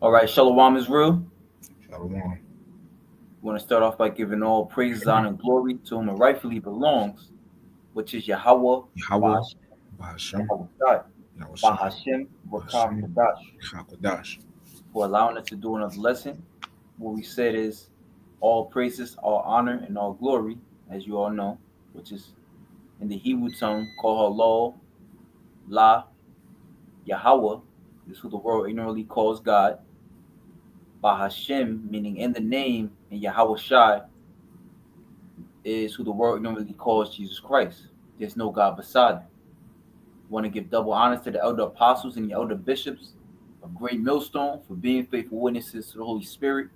All right, Shalom is real. Shalom. We want to start off by giving all praises, honor, and glory to whom it rightfully belongs, which is Yahweh, Yahweh, Bahashem, Bahasham, Yahweh Shai, Yahushua, Bahashem, Rakam Bahasham, Kadash, Hakodash. for allowing us to do another lesson. What we said is all praises, all honor, and all glory, as you all know, which is in the Hebrew tongue, called Halal, La, Yahweh, is who the world ignorantly calls God, Bahashem, meaning in the name, and Yahweh Shai is who the world normally calls Jesus Christ. There's no God beside him. Want to give double honors to the elder apostles and the elder bishops of Great Millstone for being faithful witnesses to the Holy Spirit,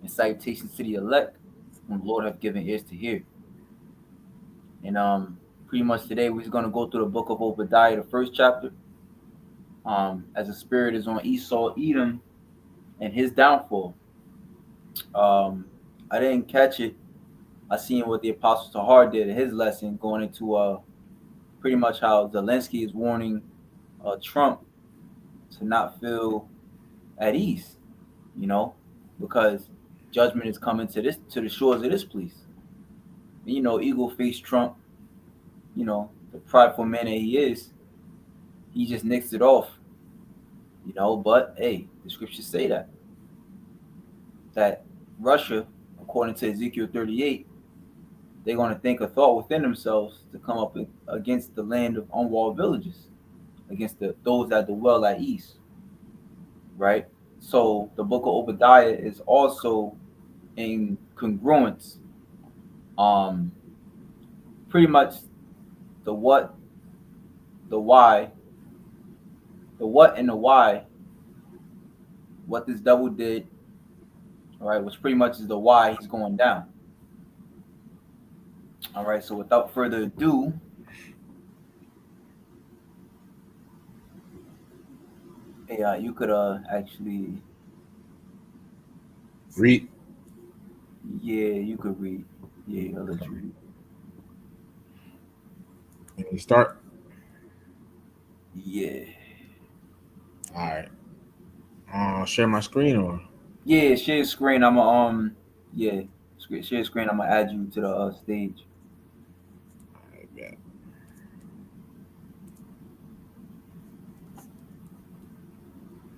and salutations to the elect whom the Lord have given ears to hear. And pretty much today we're going to go through the book of Obadiah, the first chapter. As the spirit is on Esau, Edom, and his downfall. Um, I didn't catch it. I seen what the apostle Tahar did in his lesson, going into pretty much how Zelensky is warning Trump to not feel at ease, you know, because judgment is coming to the shores of this place. And, eagle faced Trump, the prideful man that he is, he just nixed it off, But hey, the scriptures say that Russia, according to Ezekiel 38, they're going to think a thought within themselves to come up against the land of unwalled villages, against those that dwell at ease, right? So the book of Obadiah is also in congruence, um, pretty much the what, the why, the what and the why, what this devil did, all right, which pretty much is the why he's going down. All right, so without further ado, hey, you could actually, Read. yeah, you could read. Yeah, I'll let you read. And we start. Yeah, All right. Share my screen or? yeah, share screen. Yeah, share screen. I'm gonna add you to the stage. All right, bet.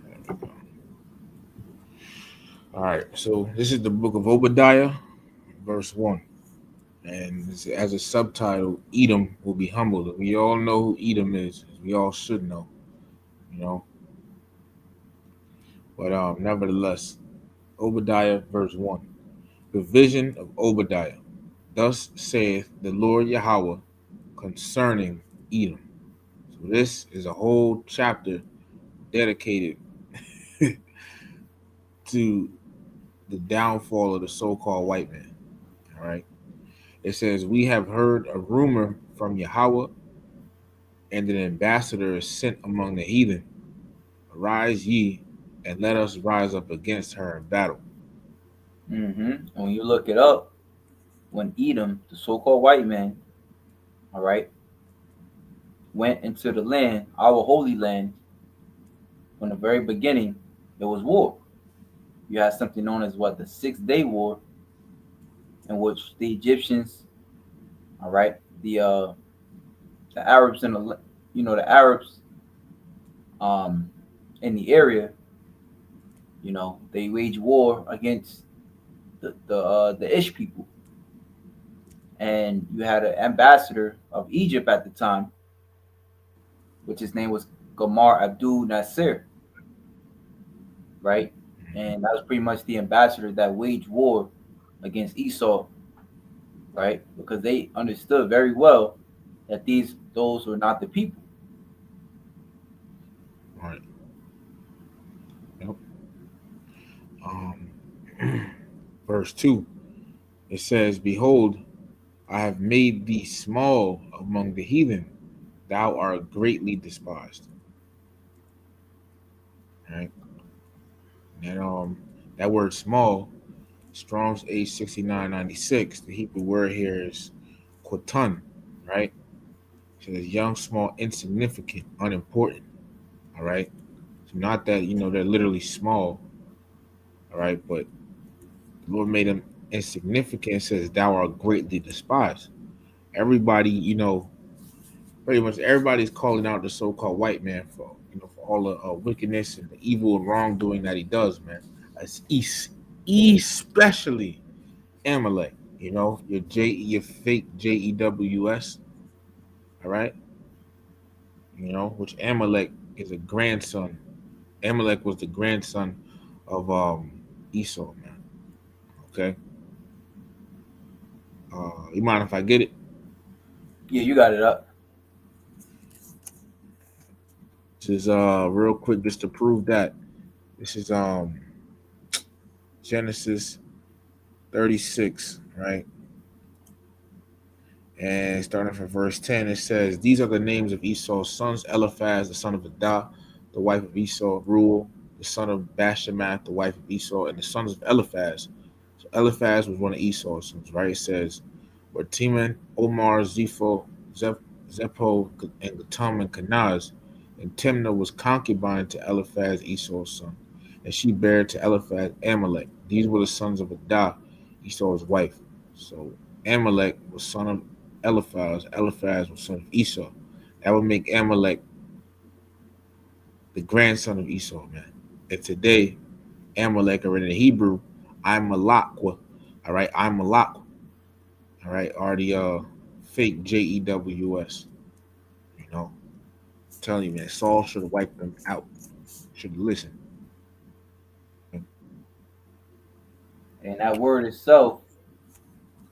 There we go. All right. So this is the book of Obadiah, verse 1. And as a subtitle, Edom will be humbled. We all know who Edom is. We all should know, you know. But nevertheless, Obadiah, verse 1. The vision of Obadiah. Thus saith the Lord Yahweh concerning Edom. So this is a whole chapter dedicated to the downfall of the so-called white man. All right. It says, we have heard a rumor from Yahweh, and an ambassador is sent among the heathen. Arise ye, and let us rise up against her in battle. And when you look it up, when Edom, the so-called white man, all right, went into the land, our holy land, from the very beginning, there was war. You had something known as what, the 6 Day War, in which the Egyptians, all right, the Arabs and the Arabs um in the area, they wage war against the Ish people, and you had an ambassador of Egypt at the time, which his name was Gamar Abdul Nasser, right? And that was pretty much the ambassador that waged war against Esau, right? Because they understood very well that those were not the people. All right. Yep. Um, verse 2, it says, behold, I have made thee small among the heathen. Thou art greatly despised. All right. And that word small, Strong's H6996, the Hebrew word here is quatan, right? So it's young, small, insignificant, unimportant. All right. So not that, they're literally small. All right, but the Lord made him insignificant. It says, "Thou art greatly despised." Everybody, pretty much everybody's calling out the so-called white man for for all the wickedness and the evil and wrongdoing that he does, man. Especially Amalek. Your fake JEWS. All right, which Amalek is a grandson. Amalek was the grandson of Esau, man. Okay, you mind if I get it? Yeah, you got it up. This is real quick just to prove that. This is Genesis 36, right? And starting from verse 10, it says, "These are the names of Esau's sons: Eliphaz, the son of Adah, the wife of Esau; Ruel, the son of Bashemath, the wife of Esau; and the sons of Eliphaz." So Eliphaz was one of Esau's sons, right? It says, "Were Teman, Omar, Zepho, and Gatam, and Kanaz. And Timnah was concubine to Eliphaz, Esau's son. And she bare to Eliphaz Amalek. These were the sons of Adah, Esau's wife. So Amalek was son of Eliphaz. Eliphaz was son of Esau. That would make Amalek the grandson of Esau, man. And today, Amalek, or in the Hebrew, I'm Malakwa. All right, I'm Malakwa. All right, are the fake JEWS. You know, I'm telling you, man, Saul should have wiped them out. Should have listened. And that word itself,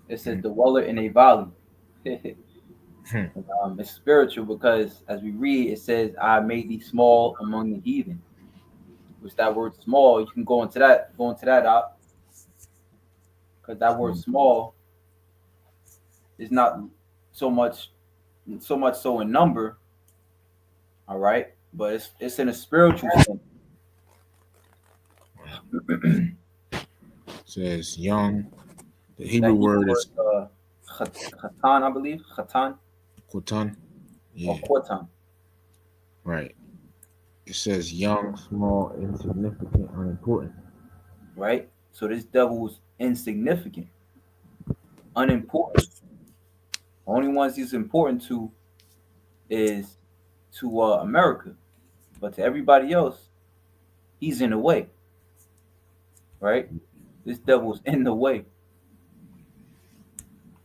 it says dweller in a valley. It's spiritual because as we read, it says, "I made thee small among the heathen." Which that word "small," you can go into that out, because that word "small" is not so much so in number, all right, but it's in a spiritual sense. Says young. The Hebrew That Hebrew word word is chatan, I believe, chatan Kotan. or Yeah, kotan, right. It says young, small, insignificant, unimportant. right? So this devil is insignificant, unimportant. The only ones he's important to is to America, but to everybody else, he's in the way, right? This devil's in the way,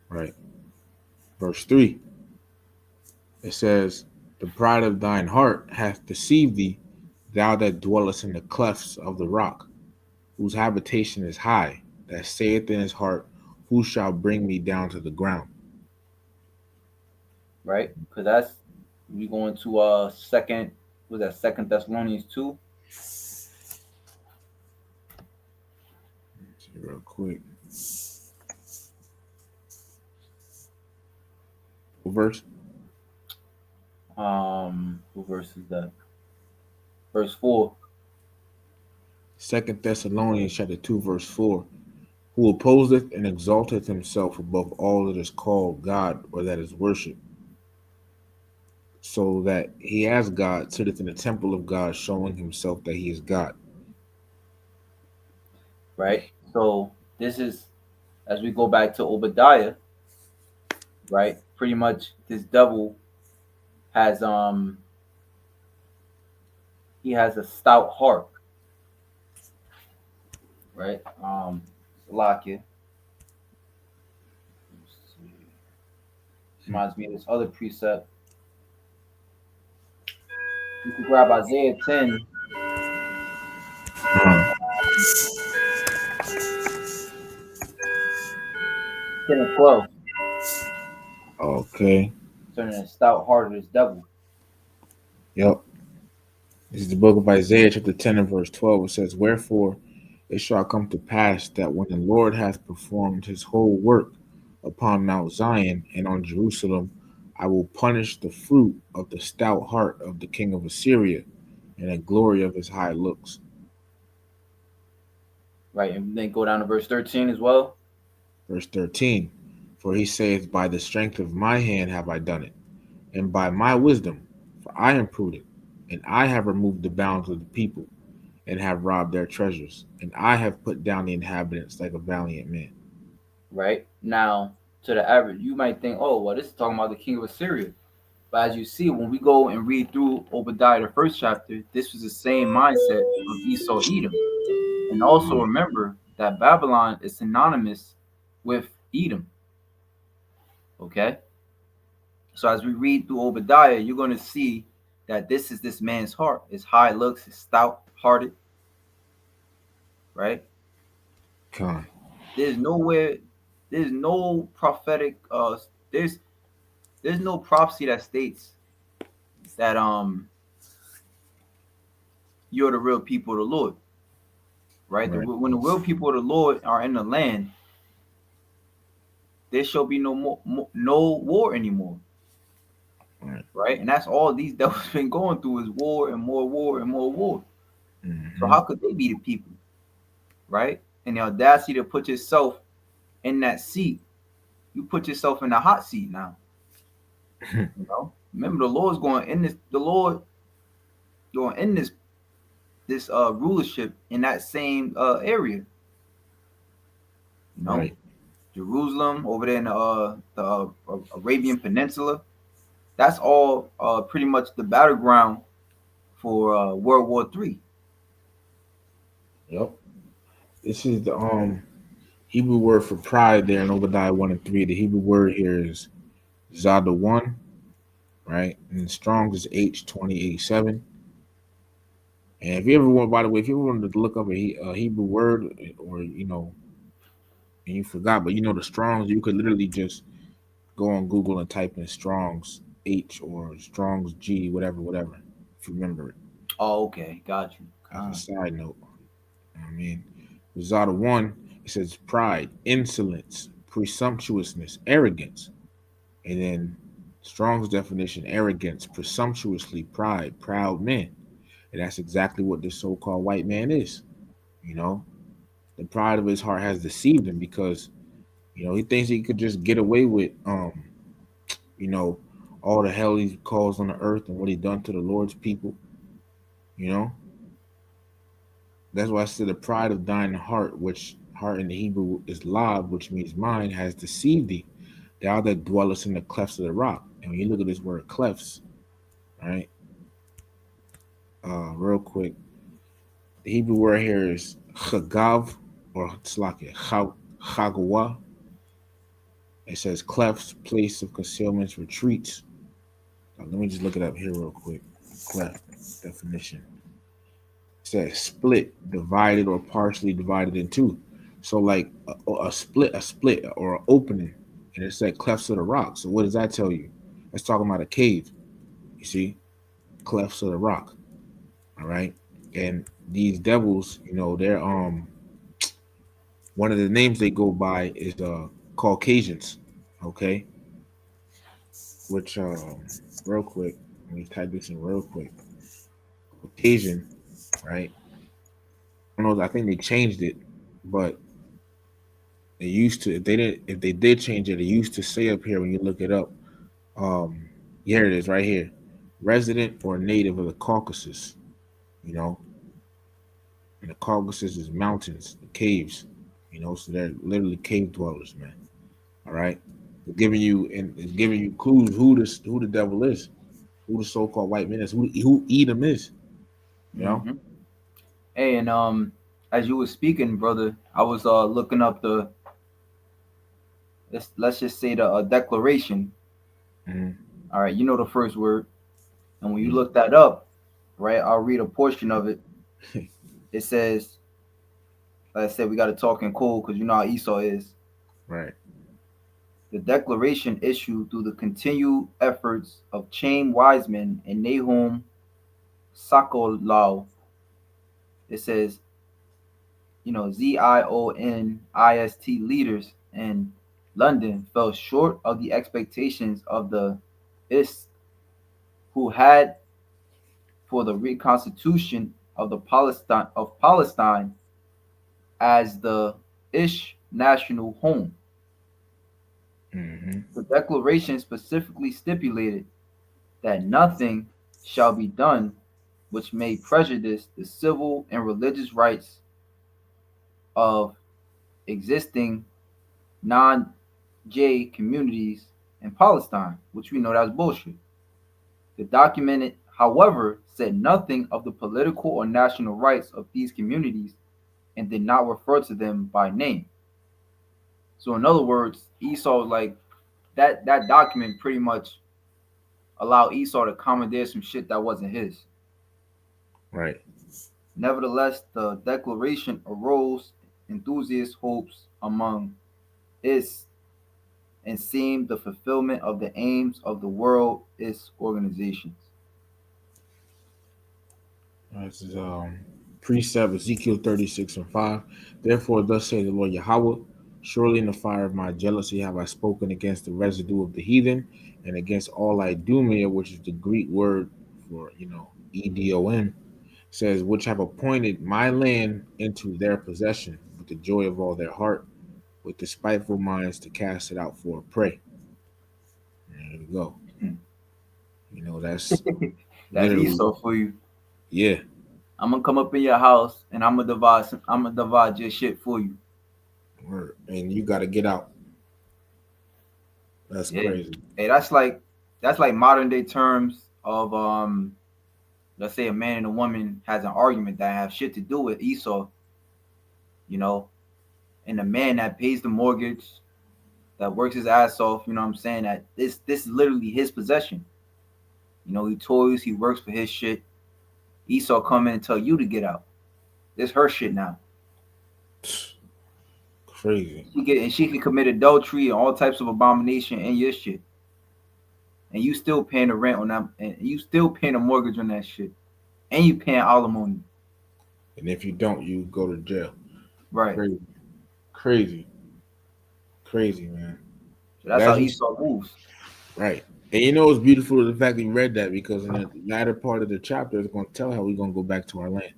Right. Verse 3. It says, "The pride of thine heart hath deceived thee, thou that dwellest in the clefts of the rock, whose habitation is high, that saith in his heart, who shall bring me down to the ground?" right? Because that's we going to second was that Second Thessalonians 2, See real quick. What verse? what verse is that? Verse 4, 2 Thessalonians chapter 2, verse 4. "Who opposeth and exalteth himself above all that is called God or that is worshipped, so that he as God sitteth in the temple of God, showing himself that he is God." right? So this is as we go back to Obadiah, right? Pretty much this devil has he has a stout heart, right? Salakia. Reminds me of this other precept. You can grab Isaiah 10, Uh, 10 and 12, okay. concerning the stout heart of this devil, Yep. This is the book of Isaiah, chapter 10 and verse 12. It says, "Wherefore it shall come to pass that when the Lord hath performed his whole work upon Mount Zion and on Jerusalem, I will punish the fruit of the stout heart of the king of Assyria and the glory of his high looks." right? And then go down to verse 13 as well, Verse 13. "For he saith, By the strength of my hand have I done it, and by my wisdom, for I am prudent, and I have removed the bounds of the people, and have robbed their treasures, and I have put down the inhabitants like a valiant man. right? Now, to the average, you might think, oh, well, this is talking about the king of Assyria. But as you see, when we go and read through Obadiah, the first chapter, this was the same mindset of Esau Edom. And also remember that Babylon is synonymous with Edom. Okay? So as we read through Obadiah, you're going to see that this is this man's heart. His high looks, his stout hearted, right? Con. There's nowhere, there's no prophetic, there's there's no prophecy that states that you're the real people of the Lord, right? Right. When the real people of the Lord are in the land, there shall be no war anymore, Right. right? And that's all these devils been going through is war and more war and more war. So Mm-hmm. how could they be the people, right? And the audacity to put yourself in that seat, you put yourself in the hot seat now. You know, remember the Lord's going in this. The Lord going in this rulership in that same area. You know, Right. Jerusalem over there in the Arabian Peninsula. That's all pretty much the battleground for World War III. Yep. This is the Hebrew word for pride there in Obadiah 1 and 3. The Hebrew word here is Zada 1, right? And Strong's is H2087. And if you ever want, by the way, if you ever wanted to look up a Hebrew word, or and you forgot, but the Strong's, you could literally just go on Google and type in Strong's H or Strong's G, whatever, whatever, if you remember it. Oh, okay, got you. As a side note, I mean, Zada 1, it says pride, insolence, presumptuousness, arrogance. And then Strong's definition, arrogance, presumptuously, pride, proud men. And that's exactly what this so-called white man is. You know, the pride of his heart has deceived him because he thinks he could just get away with you know all the hell he's caused on the earth and what he done to the Lord's people. You know, that's why I said the pride of thine heart, which heart in the Hebrew is lab, which means mind, has deceived thee. Thou that dwellest in the clefts of the rock. And when you look at this word clefts, right? Real quick, the Hebrew word here is chagav or tzlakia, chagwa. It says clefts, place of concealments, retreats. Let me just look it up here real quick. Cleft definition. It says split, divided or partially divided in two. So like a split or an opening. And it said clefts of the rock. So what does that tell you? It's talking about a cave. You see? Clefts of the rock. All right. And these devils, they're one of the names they go by is Caucasians. Okay. Which real quick, let me type this in real quick. Caucasian, right? I don't know, I think they changed it, but they used to, if they did change it, they used to say up here when you look it up, um, here it is right here. Resident or native of the Caucasus, you know, and the Caucasus is mountains, caves, so they're literally cave dwellers, man. All right. It's giving you clues who the devil is, who the so-called white man is, who Edom is, you know? Hmm. Hey, and as you were speaking, brother, I was looking up the let's just say the declaration. Mm-hmm. All right, you know the first word, and when you Yeah. look that up, right, I'll read a portion of it. It says, like I said, we got to talk in code because you know how Esau is. Right. The declaration issued through the continued efforts of Chaim Wiseman and Nahum Sokolov. It says, ZIONIST leaders in London fell short of the expectations of the IST, who had for the reconstitution of Palestine as the Ish national home. Mm-hmm. The declaration specifically stipulated that nothing shall be done which may prejudice the civil and religious rights of existing non J communities in Palestine, which we know that's bullshit. The document, however, said nothing of the political or national rights of these communities and did not refer to them by name. So, in other words, Esau, like that document pretty much allowed Esau to commandeer some shit that wasn't his. Right. Nevertheless, the declaration arose enthusiast hopes among its and seemed the fulfillment of the aims of the world its organizations. This is precept Ezekiel 36:5. Therefore, thus says the Lord Yahweh, surely in the fire of my jealousy have I spoken against the residue of the heathen and against all Idumea, which is the Greek word for, Edom, says, which have appointed my land into their possession with the joy of all their heart, with despiteful minds to cast it out for a prey. There we go. That's That's literally, Esau for you. yeah, I'm gonna come up in your house and I'm gonna divide your shit for you. word. And you got to get out. That's Yeah. crazy. Hey, that's like modern day terms of let's say a man and a woman has an argument that have shit to do with Esau, you know, and the man that pays the mortgage, that works his ass off, you know what I'm saying? That this is literally his possession. You know, he toils, he works for his shit. Esau come in and tell you to get out. This her shit now. Crazy. She can commit adultery and all types of abomination in your shit. And you still paying the rent on that and you still paying a mortgage on that shit. And you paying alimony. And if you don't, you go to jail. Right. Crazy. Crazy. Crazy, man. So But that's as how you Esau moves. right. And it's beautiful the fact that you read that because in the latter part of the chapter it's gonna tell how we're gonna go back to our land,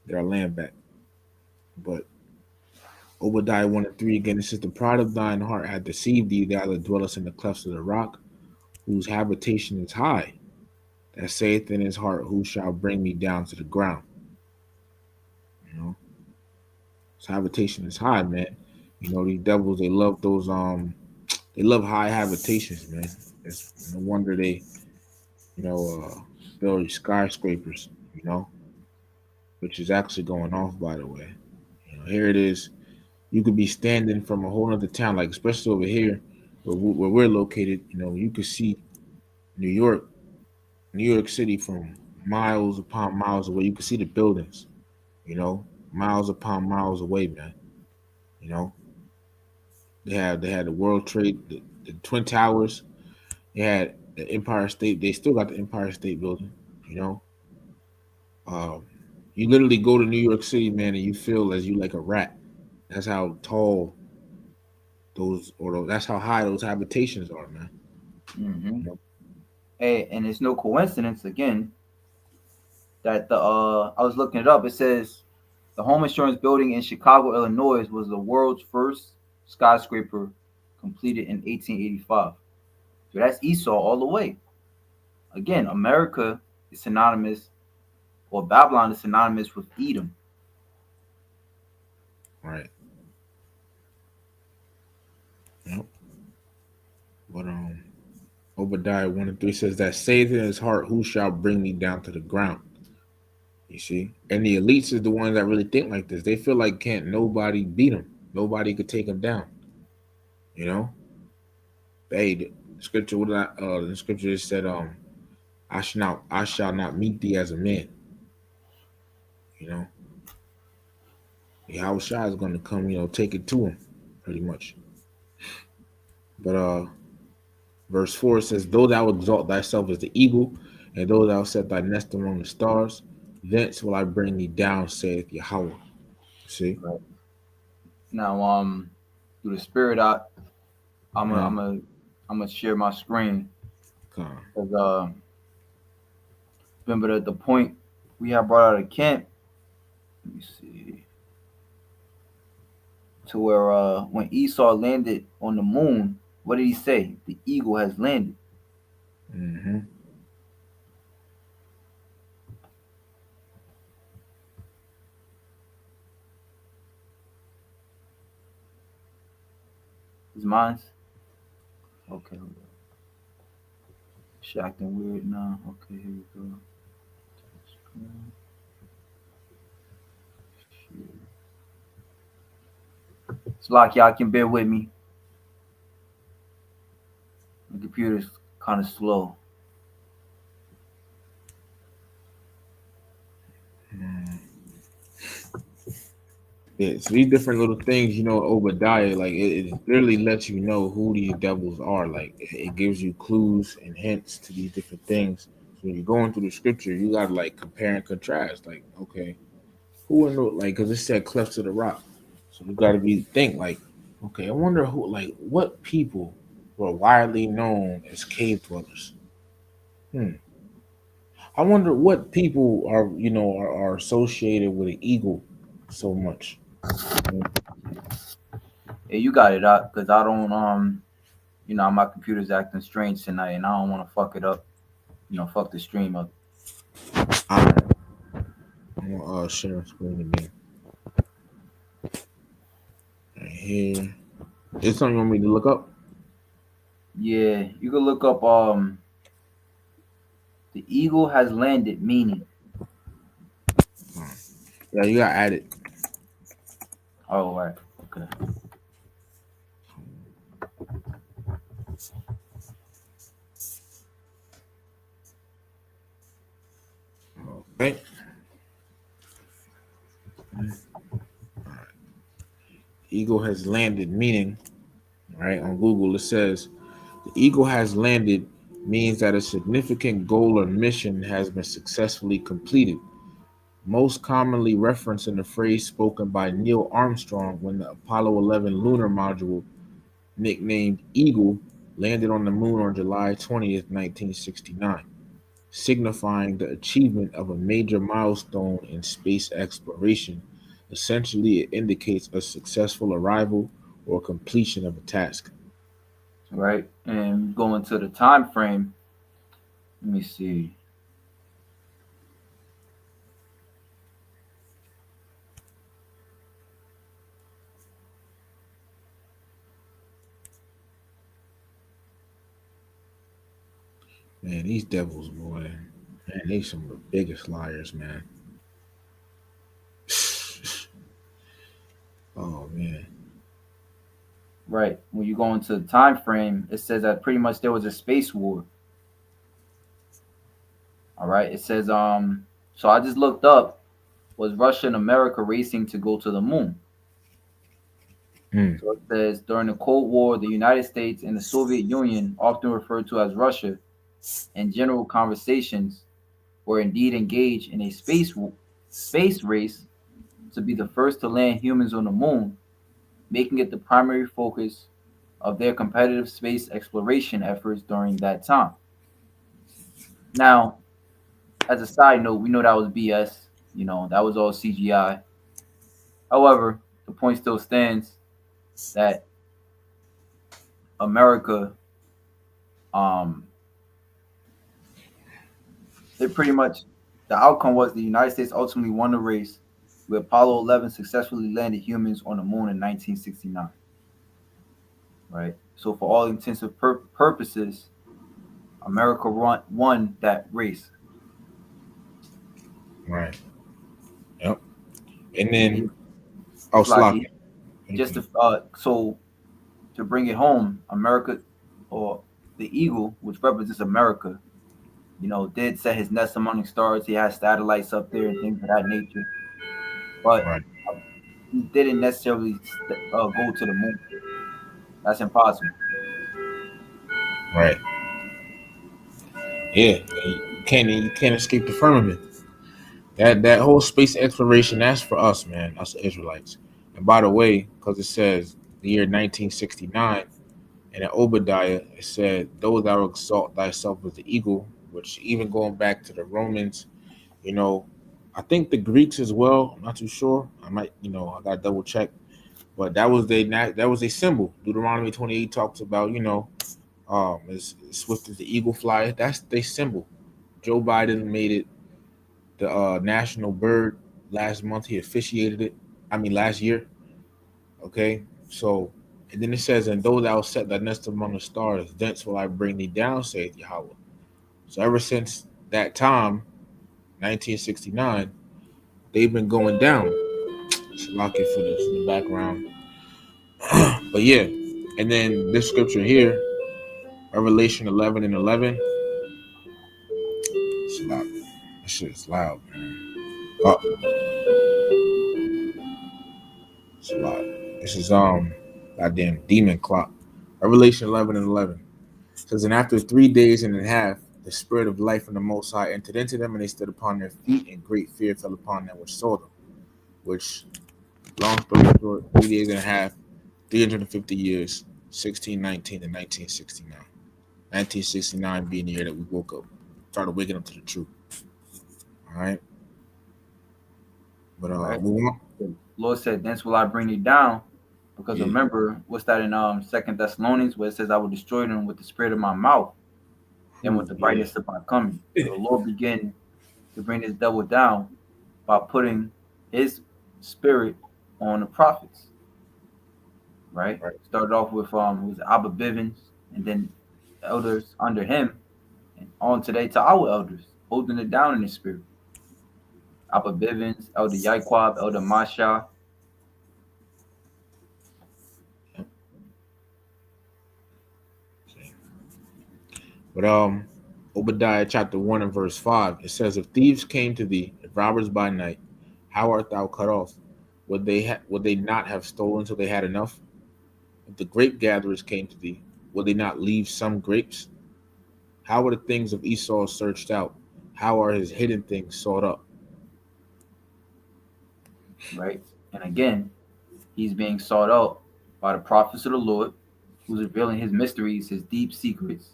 get our land back. But Obadiah 1:3 again, it says, the pride of thine heart hath deceived thee, thou that dwellest in the clefts of the rock, whose habitation is high, that saith in his heart, who shall bring me down to the ground? You know, his habitation is high, man. These devils, they love those they love high habitations, man. It's no wonder they, you know, uh build skyscrapers, which is actually going off, by the way. Here it is. You could be standing from a whole other town, like especially over here where we're located. You could see New York, New York City from miles upon miles away. You could see the buildings, miles upon miles away, man. You know, they had the World Trade, the Twin Towers. They had the Empire State. They still got the Empire State Building. You know, um, you literally go to New York City, man, and you feel as you like a rat. That's how tall that's how high those habitations are, man. Mm-hmm. You know? Hey, and it's no coincidence again that the I was looking it up. It says the home insurance building in Chicago, Illinois, was the world's first skyscraper completed in 1885. So that's Esau all the way. Again, America is synonymous, or Babylon is synonymous with Edom. Right. Yep. But Obadiah 1:3 says that saith in his heart, who shall bring me down to the ground? You see? And the elites is the ones that really think like this. They feel like can't nobody beat them. Nobody could take them down. You know? Hey, the scripture the scripture said, I shall not meet thee as a man. You know? Yahweh Shai is gonna come, take it to him, pretty much. But verse 4 says, though thou exalt thyself as the eagle, and though thou set thy nest among the stars, thence will I bring thee down, saith Yahweh. See? Right. Now, through the spirit, I'm gonna Uh, I'm gonna I'm gonna share my screen come because remember the point we have brought out of camp. Let me see. To where when Esau landed on the moon, what did he say? The eagle has landed. Mm-hmm. Is mine's? Okay, hold on. Shit acting weird now. Okay, here we go. It's like y'all can bear with me. The computer's kind of slow. Yeah, so these different little things, Obadiah, like it literally lets you know who these devils are. Like it gives you clues and hints to these different things. So when you're going through the scripture, you gotta like compare and contrast. Like, okay, who in the like because it said clefts of the rock. So you gotta be think like, okay, I wonder who like what people were widely known as cave dwellers. Hmm. I wonder what people are associated with an eagle so much. Hmm. Yeah, you got it out because I don't my computer's acting strange tonight, and I don't want to fuck it up. Fuck the stream up. All right. I'm gonna share screen again. Right here. Is something you want me to look up? Yeah, you can look up the eagle has landed meaning. Yeah, you got added. Oh, right. Okay. Okay. Eagle has landed, meaning, right, on Google, it says the eagle has landed means that a significant goal or mission has been successfully completed. Most commonly referenced in the phrase spoken by Neil Armstrong when the Apollo 11 lunar module, nicknamed Eagle, landed on the moon on July 20th, 1969, signifying the achievement of a major milestone in space exploration. Essentially, it indicates a successful arrival or completion of a task. Right. And going to the time frame. Let me see. Man, these devils, boy, man, they some of the biggest liars, man. Oh man, Right. When you go into the time frame, it says that pretty much there was a space war. All right. It says so I just looked up, was Russia and America racing to go to the moon? mm, So it says during the Cold War, the United States and the Soviet Union, often referred to as Russia, in general conversations, were indeed engaged in a space race to be the first to land humans on the moon, making it the primary focus of their competitive space exploration efforts during that time. Now, as a side note, we know that was BS. That was all CGI. However, the point still stands that America, um, it pretty much, the outcome was the United States ultimately won the race, where Apollo 11 successfully landed humans on the moon in 1969. Right. So, for all intents and purposes, America won that race. right, yep. And Yeah, then, oh, it's like Slocky. just to, so to bring it home, America or the eagle, which represents America, did set his nest among the stars. He has satellites up there and things of that nature, but Right, uh, he didn't necessarily go to the moon. That's impossible. right. Yeah, you can't escape the firmament. That whole space exploration, that's for us, man. Us Israelites. And by the way, because it says the year 1969, and in Obadiah it said, "Though thou exalt thyself as the eagle," which even going back to the Romans, you know, I think the Greeks as well. I'm not too sure. I might, I got to double check. But that was a symbol. Deuteronomy 28 talks about, as swift as the eagle fly. That's their symbol. Joe Biden made it the national bird last month. He officiated it. I mean, last year. Okay, so And then it says, "And though thou set thy nest among the stars, thence will I bring thee down, saith Yahweh." So ever since that time, 1969, they've been going down. It's lucky for this in the background. But yeah, and then this scripture here, Revelation 11 and 11. It's loud. That shit is loud, man. Oh, it's loud. This is goddamn demon clock. Revelation 11 and 11 says, "And after 3 days and a half, the spirit of life from the Most High entered into them, and they stood upon their feet, and great fear fell upon them which saw them." Which, long story short, 3 days and a half, 350 years, 1619 to 1969. 1969 being the year that we woke up, started waking up to the truth. All right, but Right. move on. The Lord said, "Thence will I bring you down." Because Yeah. remember, what's that in Second Thessalonians, where it says, "I will destroy them with the spirit of my mouth and with Ooh, the yeah. brightness of my coming." So the Lord began to bring this devil down by putting his spirit on the prophets. Right. Right. Started off with it was Abba Bivens, and then elders under him, and on today to our elders, holding it down in the spirit. Abba Bivens, Elder Yaquab, Elder Masha. But Obadiah chapter 1 and verse 5, it says, "If thieves came to thee, if robbers by night, how art thou cut off? Would they not have stolen till they had enough? If the grape gatherers came to thee, would they not leave some grapes? How are the things of Esau searched out? How are his hidden things sought up?" Right. And again, he's being sought out by the prophets of the Lord, who's revealing his mysteries, his deep secrets.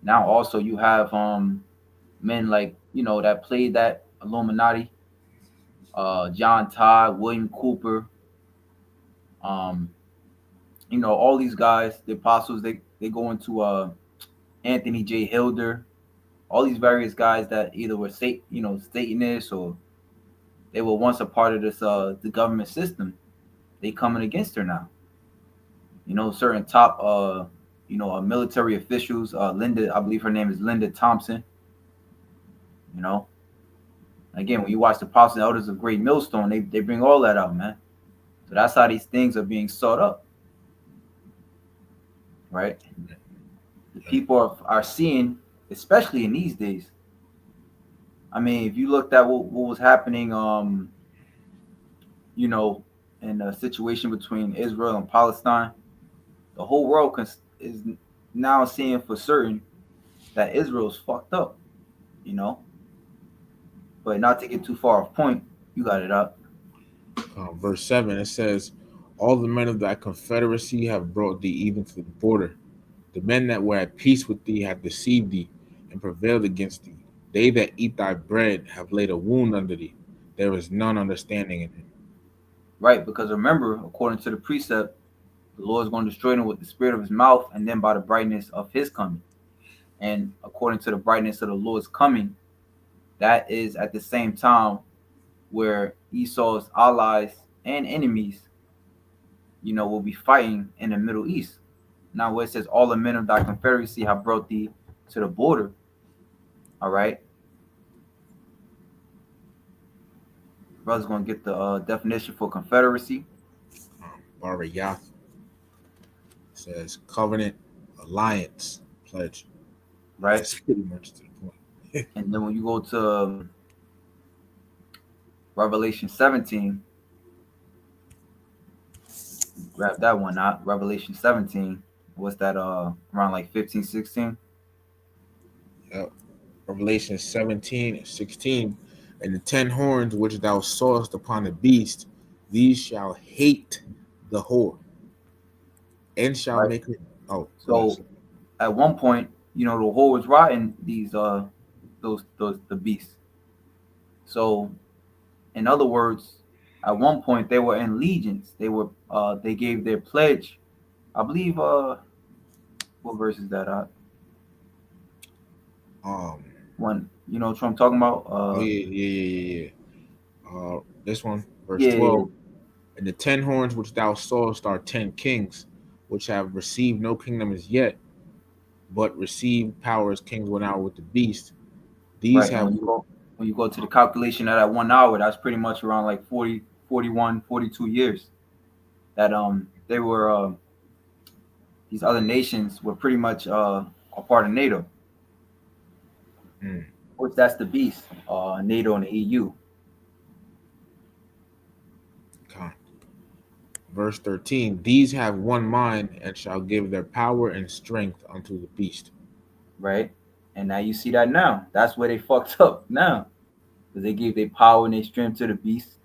Now also you have men like, that played that Illuminati, John Todd, William Cooper, um, all these guys, the apostles, they go into Anthony J. Hilder, all these various guys that either were Satanists, or they were once a part of this the government system. They coming against her now. Certain top military officials, Linda, I believe her name is Linda Thompson. You know, again, when you watch the Prophets and Elders of Great Millstone, they bring all that out, man. So that's how these things are being sought up, right? The people are seeing, especially in these days. I mean, if you looked at what was happening, you know, in the situation between Israel and Palestine, the whole world is now seeing for certain that Israel's fucked up, you know. But not to get too far off point, you got it up. Verse 7, it says, "All the men of thy confederacy have brought thee even to the border. The men that were at peace with thee have deceived thee and prevailed against thee. They that eat thy bread have laid a wound under thee. There is none understanding in it." Right? Because remember, according to the precept, the Lord is going to destroy them with the spirit of his mouth and then by the brightness of his coming. And according to the brightness of the Lord's coming, that is at the same time where Esau's allies and enemies, will be fighting in the Middle East. Now, where it says, "All the men of thy confederacy have brought thee to the border," all right? Brother's going to get the definition for confederacy, Barayath says covenant, alliance, pledge. right? That's pretty much to the point. And then when you go to Revelation 17, grab that one out. Revelation 17, what's that, around like 15, 16? Yep. Revelation 17 and 16. "And the 10 horns which thou sawest upon the beast, these shall hate the whore, and shall Right? make her." Oh, go ahead. So at one point, the whole was riding these those the beasts. So in other words, at one point they were in legions. They gave their pledge. I believe what verse is that? Um. When what I'm talking about? Oh yeah, yeah, yeah, yeah, yeah. This one, verse Yeah, 12. "And the 10 horns which thou sawest are 10 kings. which have received no kingdom as yet, but received power as kings went out with the beast. These Right. And have when you go to the calculation of that 1 hour, that's pretty much around like 40, 41, 42 years that they were these other nations were pretty much a part of NATO, mm, which that's the beast, NATO and the EU. con- verse 13. These have one mind and shall give their power and strength unto the beast. Right? And now you see that now. That's where they fucked up now. Because they gave their power and their strength to the beast.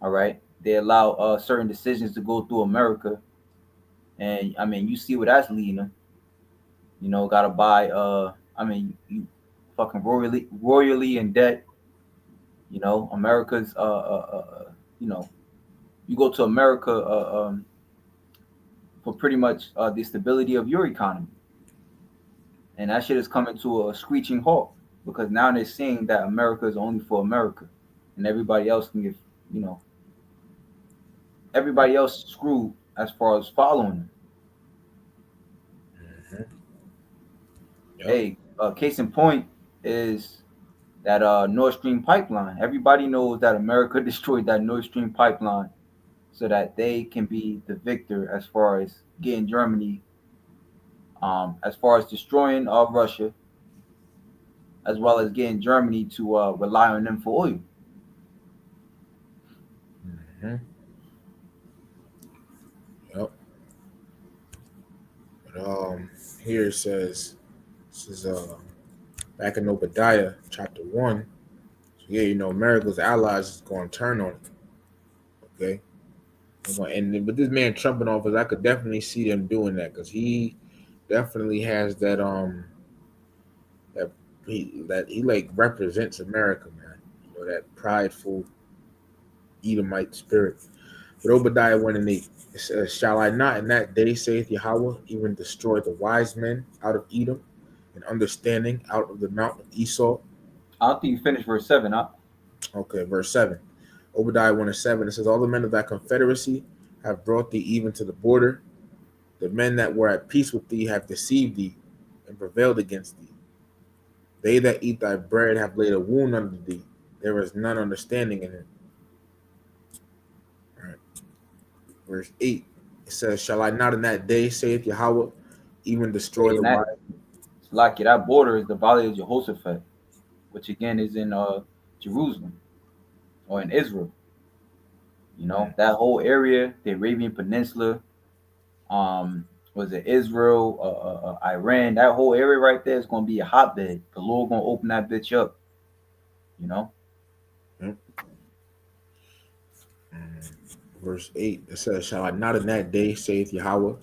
All right. They allow certain decisions to go through America. And I mean, you see what that's leading them. You know, gotta buy I mean you fucking royally in debt. You know, America's you know, you go to America for pretty much the stability of your economy. And that shit is coming to a screeching halt because now they're seeing that America is only for America, and everybody else can get, you know, everybody else screwed as far as following them. Mhm. Yep. Hey, case in point is that Nord Stream pipeline. Everybody knows that America destroyed that Nord Stream pipeline so that they can be the victor as far as getting Germany, as far as destroying Russia, as well as getting Germany to rely on them for oil. Mhm. Yep. But here it says, this is back in Obadiah chapter 1. So yeah, America's allies is going to turn on it. Okay. And with this man Trump in office, I could definitely see them doing that because he definitely has that he like represents America, man. That prideful Edomite spirit. But Obadiah 1:8, it says, "Shall I not in that day, saith Yahweh, even destroy the wise men out of Edom, and understanding out of the mount of Esau?" I don't think you finished verse 7. Huh? Okay, verse 7. Obadiah 1:7, it says, "All the men of thy confederacy have brought thee even to the border. The men that were at peace with thee have deceived thee and prevailed against thee. They that eat thy bread have laid a wound unto thee. There is none understanding in it." All right. Verse 8, it says, "Shall I not in that day, saith Yahweh, even destroy And the that, wise?" like that border is the Valley of Jehoshaphat, which again is in Jerusalem or in Israel. You know, that whole area, the Arabian Peninsula, um, was it Israel, Iran, that whole area right there is going to be a hotbed. The Lord going to open that bitch up, you know? Mm. Verse 8, it says, "Shall I not in that day, saith Yahweh,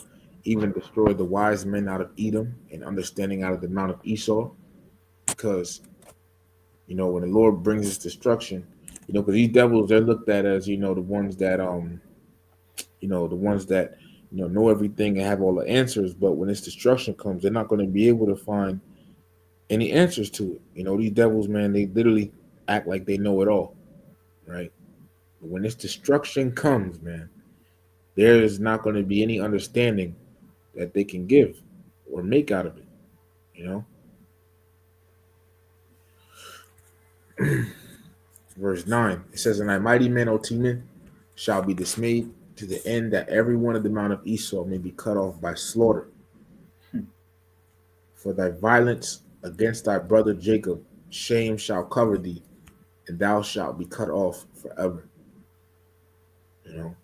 even destroy the wise men out of Edom and understanding out of the mount of Esau?" Because, when the Lord brings his destruction, because these devils, they're looked at as, the ones that, the ones that, know everything and have all the answers. But when this destruction comes, they're not going to be able to find any answers to it. These devils, man, they literally act like they know it all, right? But when this destruction comes, man, there is not going to be any understanding that they can give or make out of it, you know? Verse 9, it says, "And thy mighty men, O Teman, shall be dismayed to the end that every one of the mount of Esau may be cut off by slaughter. For thy violence against thy brother Jacob, shame shall cover thee, and thou shalt be cut off forever." You know,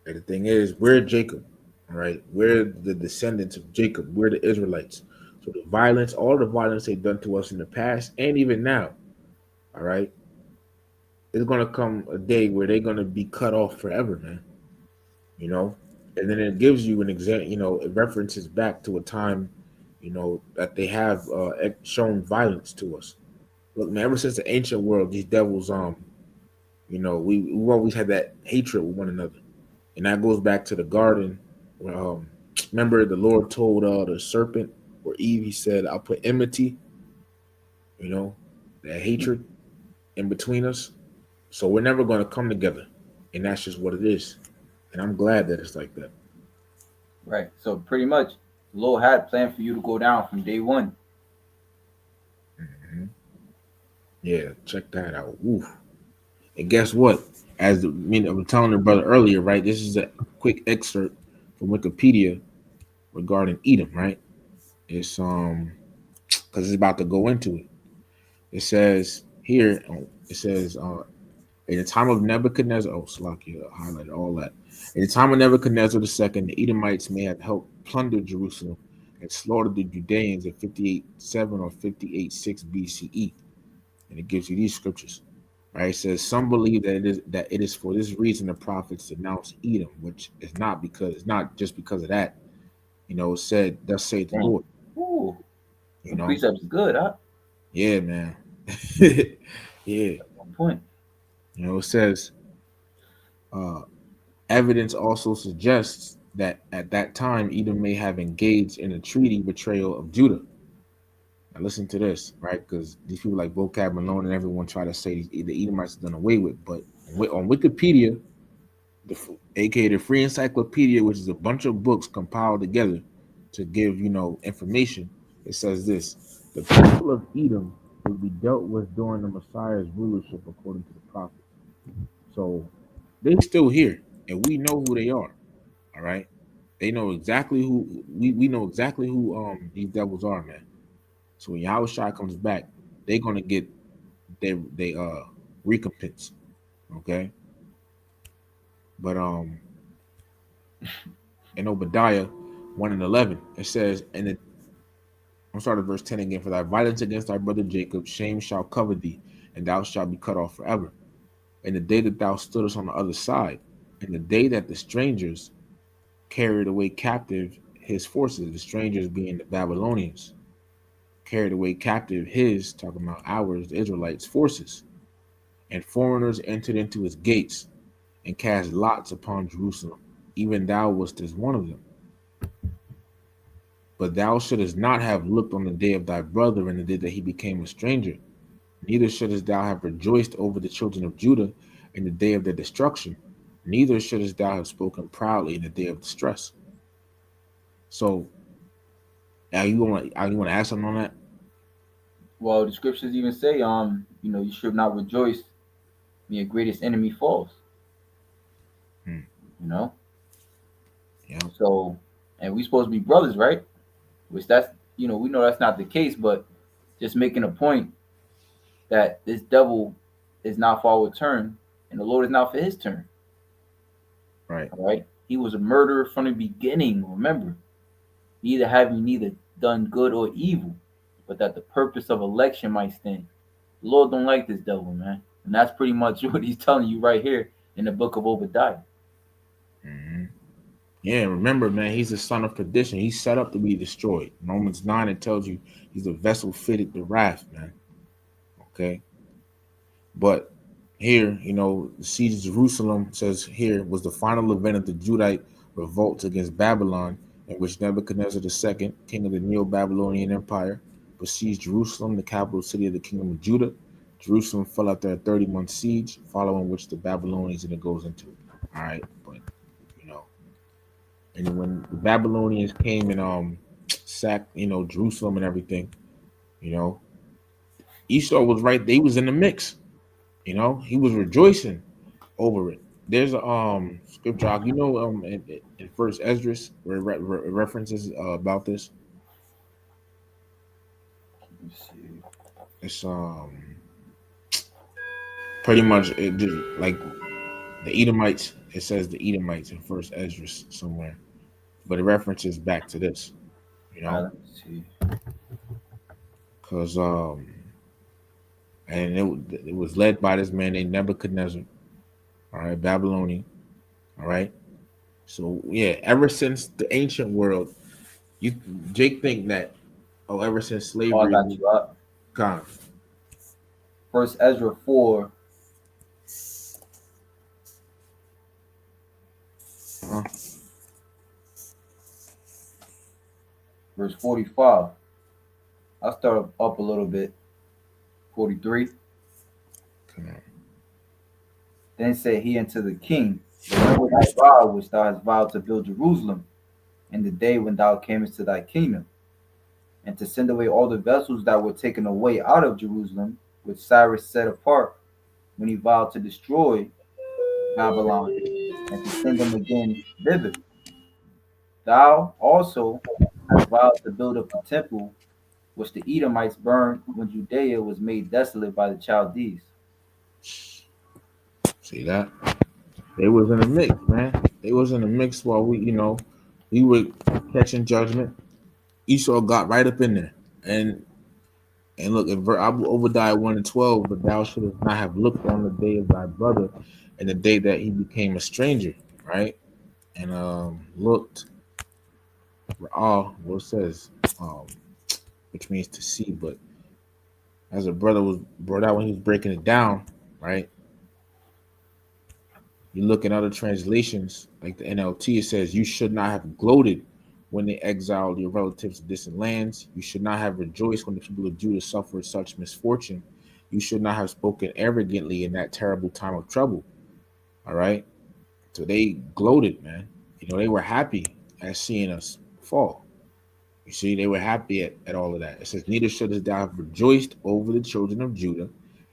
and the thing is, we're Jacob, all right? We're the descendants of Jacob. We're the Israelites. So the violence, all the violence they've done to us in the past and even now, all right, there's gonna come a day where they're gonna be cut off forever, man. You know, and then it gives you an example. It references back to a time, that they have shown violence to us. Look, man, ever since the ancient world, these devils, we've always had that hatred with one another, and that goes back to the garden. Where, remember, the Lord told the serpent or Eve, He said, "I'll put enmity, you know, that hatred in between us, so we're never going to come together," and that's just what it is. And I'm glad that it's like that. Right. So pretty much, the Lord had planned for you to go down from day one. Mhm. Yeah, check that out. Oof. And guess what? As I was telling the brother earlier, right? This is a quick excerpt from Wikipedia regarding Edom, right? It's because it's about to go into it. It says here, it says in the time of Nebuchadnezzar, oh, Slakia highlighted all that. In the time of Nebuchadnezzar II, the Edomites may have helped plunder Jerusalem and slaughtered the Judeans in 58:7 or 58:6 BCE. And it gives you these scriptures. Right? It says some believe that it is for this reason the prophets denounced Edom, which is not because it's not just because of that. It said, thus saith the Dang. Lord. Ooh, You the know, precept is good, huh? yeah, man. Yeah. On point. It says uh evidence also suggests that at that time Edom may have engaged in a treaty betrayal of Judah. Now listen to this, right? Because these people like Vocab Malone and everyone try to say the Edomites are done away with, but on Wikipedia, aka the Free Encyclopedia, which is a bunch of books compiled together to give information, it says this: the people of Edom will be dealt with during the Messiah's rulership, according to the prophet. So they still here, and we know who they are. All right. They know exactly who we know exactly who these devils are, man. So when Yahushua comes back, they're gonna get they recompense. Okay. But in Obadiah 1:11, it says, and I'm starting at verse 10 again, for thy violence against thy brother Jacob, shame shall cover thee, and thou shalt be cut off forever. In the day that thou stoodest on the other side, in the day that the strangers carried away captive his forces, the strangers being the Babylonians, carried away captive his, talking about ours, the Israelites' forces, and foreigners entered into his gates and cast lots upon Jerusalem. Even thou wast as one of them. But thou shouldest not have looked on the day of thy brother in the day that he became a stranger, neither shouldest thou have rejoiced over the children of Judah in the day of their destruction, neither shouldest thou have spoken proudly in the day of distress. So, you want to ask something on that? Well, the scriptures even say, you should not rejoice when your greatest enemy falls. Hmm. You know. Yeah. So, and we supposed to be brothers, right? Which that's we know that's not the case, but just making a point that this devil is not for our turn, and the Lord is not for his turn. Right. All right. He was a murderer from the beginning. Remember, neither having neither done good or evil, but that the purpose of election might stand. The Lord don't like this devil, man. And that's pretty much what he's telling you right here in the book of Obadiah. Hmm. Yeah, remember, man, he's the son of perdition. He's set up to be destroyed. Romans 9, it tells you he's a vessel fitted to wrath, man. Okay. But here, the siege of Jerusalem says here was the final event of the Judite revolts against Babylon, in which Nebuchadnezzar II, king of the Neo-Babylonian Empire, besieged Jerusalem, the capital city of the kingdom of Judah. Jerusalem fell after a 30-month siege, following which the Babylonians, and it goes into it. All right, but you know, and when the Babylonians came and sacked, Jerusalem and everything, you know, Esau was right. They was in the mix. He was rejoicing over it. There's a scripture, in First Esdras where it references about this. Let me see. It's pretty much it just like the Edomites. It says the Edomites in First Esdras somewhere, but it references back to this. You All right, know, let me see. because and it was led by this man named Nebuchadnezzar. All right, Babylonian. All right. So yeah, ever since the ancient world, you Jake think that ever since Oh, I slavery, got you up. gone. First Ezra 4, Uh-huh. verse 45. I'll start up a little bit. 43. Come on. Then said he unto the king, remember thy vow which thou hast vowed to build Jerusalem, in the day when thou camest to thy kingdom, and to send away all the vessels that were taken away out of Jerusalem, which Cyrus set apart when he vowed to destroy Babylon, and to send them again thither. Thou also hast vowed to build up the temple which the Edomites burned when Judea was made desolate by the Chaldees. See that? They was in a mix, man. They was in a mix while we were catching judgment. Esau got right up in there. And look, in Obadiah 1 and 12, but thou shouldst not have looked on the day of thy brother and the day that he became a stranger, right? And looked, what it says, um, which means to see, but as a brother was brought out when he was breaking it down, right? You look in other translations, like the NLT, it says, you should not have gloated when they exiled your relatives to distant lands. You should not have rejoiced when the people of Judah suffered such misfortune. You should not have spoken arrogantly in that terrible time of trouble. All right. So they gloated, man. They were happy at seeing us fall. You see, they were happy at all of that. It says, neither shouldst thou have rejoiced over the children of Judah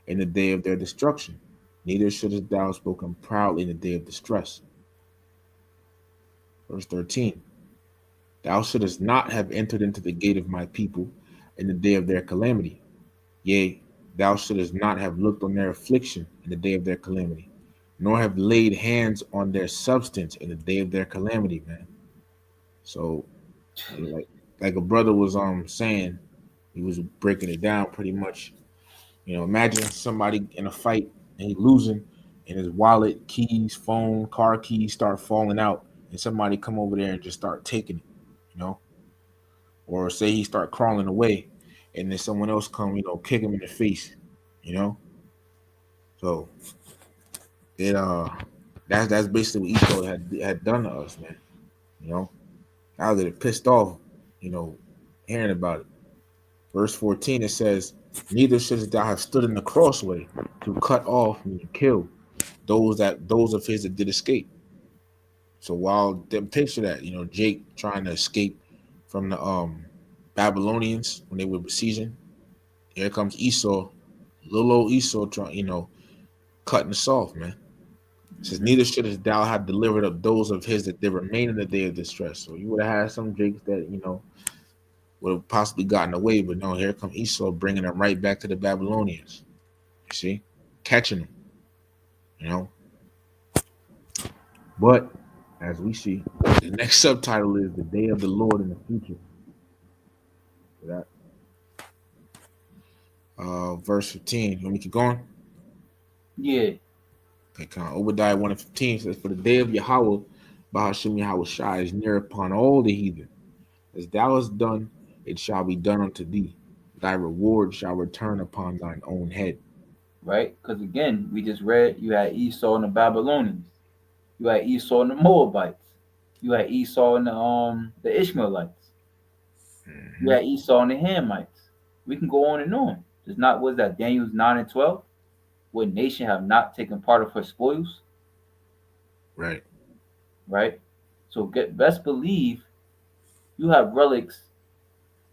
in the day of their destruction. Neither shouldst thou have spoken proudly in the day of distress. Verse 13. Thou shouldest not have entered into the gate of my people in the day of their calamity. Yea, thou shouldest not have looked on their affliction in the day of their calamity, nor have laid hands on their substance in the day of their calamity, man. So, like a brother was saying, he was breaking it down pretty much. Imagine somebody in a fight and he losing, and his wallet, keys, phone, car keys start falling out, and somebody come over there and just start taking it, you know, or say he start crawling away, and then someone else come, kick him in the face, you know. So it that's basically what Esau had done to us, man. You know, I was pissed off, you know, hearing about it. Verse 14 it says, "Neither shouldst thou have stood in the crossway to cut off and to kill those of his that did escape." So while them picture that, Jake trying to escape from the Babylonians when they were besieging, here comes Esau, little old Esau trying, cutting us off, man. It says, Mhm. neither shouldst thou have delivered up those of his that did remain in the day of distress. So you would have had some Jakes that, would have possibly gotten away, but no, here come Esau bringing them right back to the Babylonians. You see, catching them, you know. But as we see, the next subtitle is the day of the Lord in the future. So that verse 15. You want me to keep going? Yeah, Okay, come on. Obadiah 1 and 15 says, "For the day of Yahweh, Bahashim Yahweh Shai, is near upon all the heathen. As thou hast done, it shall be done unto thee. Thy reward shall return upon thine own head." right? Because again, we just read you had Esau and the Babylonians, you had Esau and the Moabites, you had Esau and the Ishmaelites, you Mm-hmm. had Esau and the Hamites. We can go on and on. Does not was that Daniel's 9 and 12? What nation have not taken part of her spoils? Right. Right? So get best believe you have relics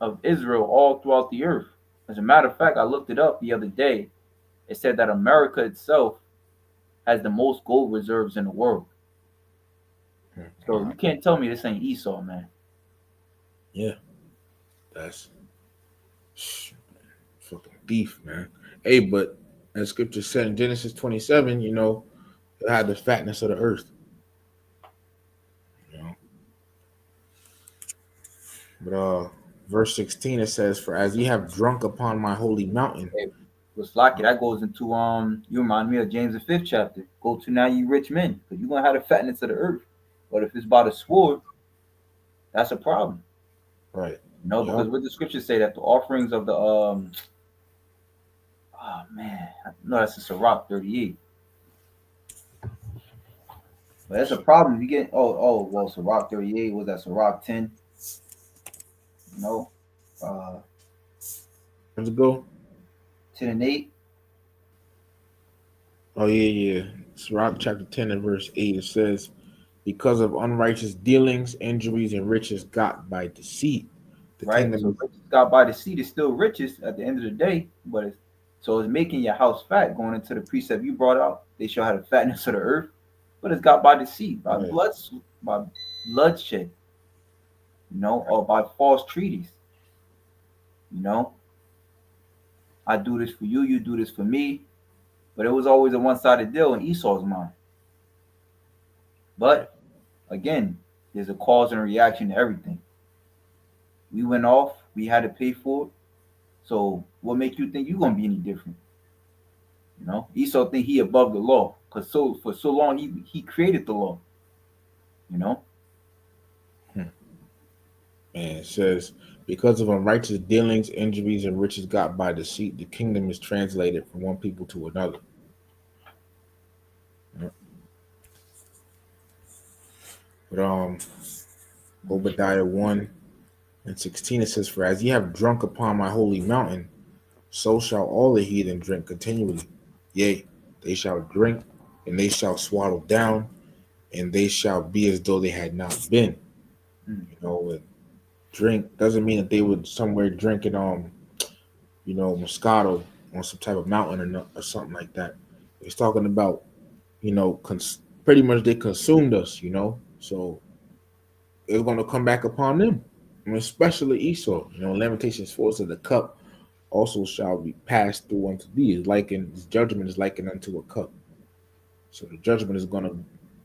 of Israel all throughout the earth. As a matter of fact, I looked it up the other day. It said that America itself has the most gold reserves in the world. So you Wow. can't tell me this ain't Esau, man. Yeah, that's fucking beef, man. Hey, but as scripture said in Genesis 27, it had the fatness of the earth. You know, but verse 16 it says, "For as ye have drunk upon my holy mountain." Hey, what's lucky that goes into you remind me of James the 5th chapter. Go to now you rich men, because you're gonna have the fatness of the earth. But if it's by the sword, that's a problem. Right. Because Yep. what the scriptures say that the offerings of the oh man, no, that's in Sirach 38. But that's a problem. You get well, Sirach 38 was that Sirach 10, you know, uh Let's go. 10 and 8. Oh yeah, yeah. Sirach chapter 10 and verse 8 it says, because of unrighteous dealings, injuries, and riches got by deceit. The right? kingdom So is riches got by the seed is still riches at the end of the day, but it's making your house fat. Going into the precept you brought out, they show how the fatness of the earth, but it's got by the seed, right, by bloodshed, or by false treaties. You know, I do this for you, you do this for me, but it was always a one-sided deal in Esau's mind. right. But again, there's a cause and a reaction to everything. We went off, we had to pay for it. So what make you think you're gonna be any different? Esau think he above the law because for so long he created the law. You know, Hmm. And it says, because of unrighteous dealings, injuries, and riches got by deceit, the kingdom is translated from one people to another. Yeah. But Obadiah 1:16 it says, for as ye have drunk upon my holy mountain, so shall all the heathen drink continually. Yea, they shall drink, and they shall swallow down, and they shall be as though they had not been. mm, And drink doesn't mean that they would somewhere drinking Moscato on some type of mountain or something like that. It's talking about, pretty much they consumed us. So it's going to come back upon them, and especially Esau. Lamentations 4 says the cup also shall be passed through unto thee. Is likened, his judgment is likened unto a cup. So the judgment is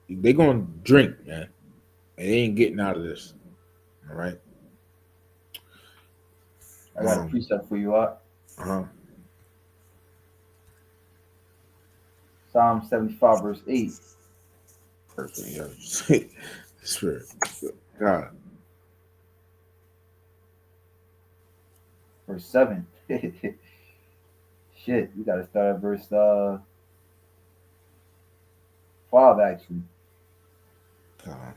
they're gonna drink, man. And they ain't getting out of this. All right. I got a precept for you out. Uh-huh. Psalm 75 verse 8, Perfect. Yeah. Spirit. God. verse 7. Shit, you gotta start at verse 5 actually. God.